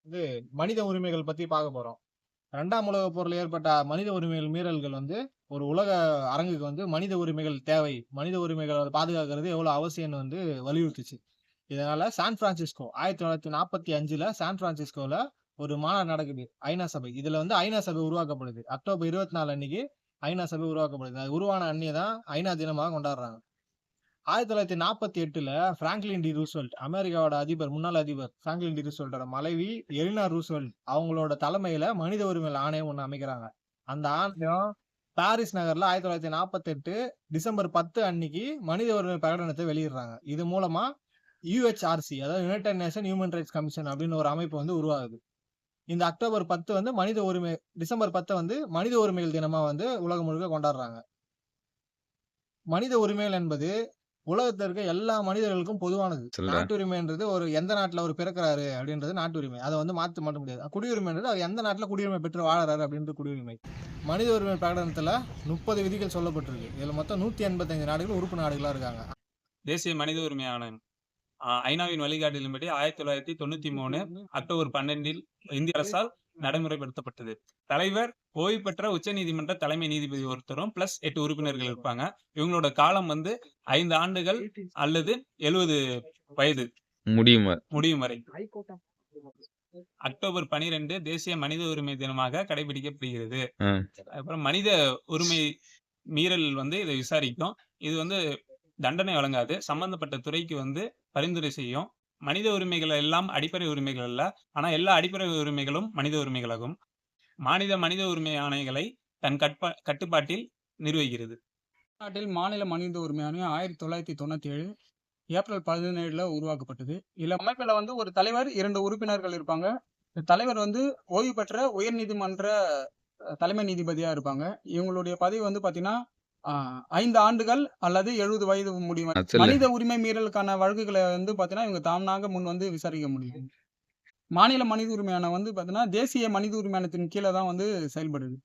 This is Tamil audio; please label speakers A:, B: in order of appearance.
A: வந்து மனித உரிமைகள் பத்தி பார்க்க போறோம். 2ஆம் உலகப் போர்ல ஏற்பட்ட மனித உரிமைகள் மீறல்கள் வந்து, ஒரு உலக அரங்குக்கு வந்து மனித உரிமைகள் தேவை. மனித உரிமைகள பாதுகாக்கிறது எவ்வளோ அவசியம்னு வந்து வலியுறுத்துச்சு. இதனால சான் பிரான்சிஸ்கோ 1945ல சான் பிரான்சிஸ்கோல ஒரு மாநாடு நடக்குது. ஐநா சபை. இதுல வந்து ஐநா சபை உருவாக்கப்படுது. அக்டோபர் 24 அன்னைக்கு ஐநா சபை உருவாக்கப்படுது. அது உருவான அன்னிய தான் ஐநா தினமாக கொண்டாடுறாங்க. 1948ல பிராங்க்ளின் டி ரூஸ்வெல்ட் அமெரிக்காவோட அதிபர், முன்னாள் அதிபர் பிராங்க்ளின் டி ரூஸ்வெல்ட்டோட மனைவி எலினார் ரூஸ்வெல்ட் அவங்களோட தலைமையில மனித உரிமைகள் ஆணையம் ஒண்ணு அமைக்கிறாங்க. அந்த ஆணையம் பாரிஸ் நகர்ல 1948 டிசம்பர் 10 அன்னைக்கு மனித உரிமை பிரகடனத்தை வெளியிடுறாங்க. இது மூலமா யுஎச்ஆர்சி அதாவது United Nation Human Rights Commission அப்படின்னு ஒரு அமைப்பு வந்து உருவாகுது. இந்த அக்டோபர் 10 வந்து டிசம்பர் 10 வந்து மனித உரிமைகள் தினமா வந்து உலகம் முழுக்க கொண்டாடுறாங்க. மனித உரிமைகள் என்பது உலகத்துல இருக்க எல்லா மனிதர்களுக்கும் பொதுவானது.
B: சொல்றேன்.
A: நாட்டுரிமைன்றது ஒரு எந்த நாட்டுல அவரு பிறக்குறாரு அப்படின்றது நாட்டுரிமை. அத வந்து மாத்த முடியாது. குடியுரிமைன்றது அவர் எந்த நாட்டுல குடியுரிமை பெற்று வாழுறாரு அப்படின்றது குடியுரிமை. மனித உரிமை பிரகடனத்துல 30 விதிகள் சொல்லப்பட்டிருக்கு. இதுல மொத்தம் 185 நாடுகள் உறுப்பு நாடுகளா இருக்காங்க.
C: தேசிய மனித உரிமை ஆணையம் ஐநாவின் வழிகாட்டுதலின்படி 1993 அக்டோபர் 12 இந்திய அரசால் நடைமுறைப்படுத்தப்பட்டது. தலைவர் ஓய்வு பெற்ற உச்சநீதிமன்ற தலைமை நீதிபதி ஒருத்தரும் பிளஸ் 8 உறுப்பினர்கள் இருப்பாங்க. இவங்களோட காலம் வந்து 5 ஆண்டுகள் அல்லது 70 வயது முடியும் வரை. அக்டோபர் 12 தேசிய மனித உரிமை தினமாக கடைபிடிக்கப்படுகிறது. அப்புறம் மனித உரிமை மீறல் வந்து இதை விசாரிக்கும். இது வந்து தண்டனை வழங்காது. சம்பந்தப்பட்ட துறைக்கு வந்து பரிந்துரை செய்யும். மனித உரிமைகள் எல்லாம் அடிப்படை உரிமைகள் அல்ல. ஆனா எல்லா அடிப்படை உரிமைகளும் மனித உரிமைகளாகும். மனித உரிமை ஆணையங்களை தன் கட்டுப்பாட்டில் நிர்வகிக்கிறது.
D: நாட்டில் மாநில மனித உரிமை ஆணையம் 1997 ஏப்ரல் 17ல உருவாக்கப்பட்டது. அமைப்புல வந்து ஒரு தலைவர், 2 உறுப்பினர்கள் இருப்பாங்க. இந்த தலைவர் வந்து ஓய்வு பெற்ற உயர்நீதிமன்ற தலைமை நீதிபதியா இருப்பாங்க. இவங்களுடைய பதவி வந்து பாத்தீங்கன்னா 5 ஆண்டுகள் அல்லது 70 வயது முடியும். மனித உரிமை மீறலுக்கான வழக்குகளை வந்து பாத்தீங்கன்னா இவங்க தானாக முன் வந்து விசாரிக்க முடியும். மாநில மனித உரிமை ஆணையம் வந்து பாத்தீங்கன்னா தேசிய மனித உரிமை ஆணையத்தின் கீழ தான் வந்து செயல்படுது.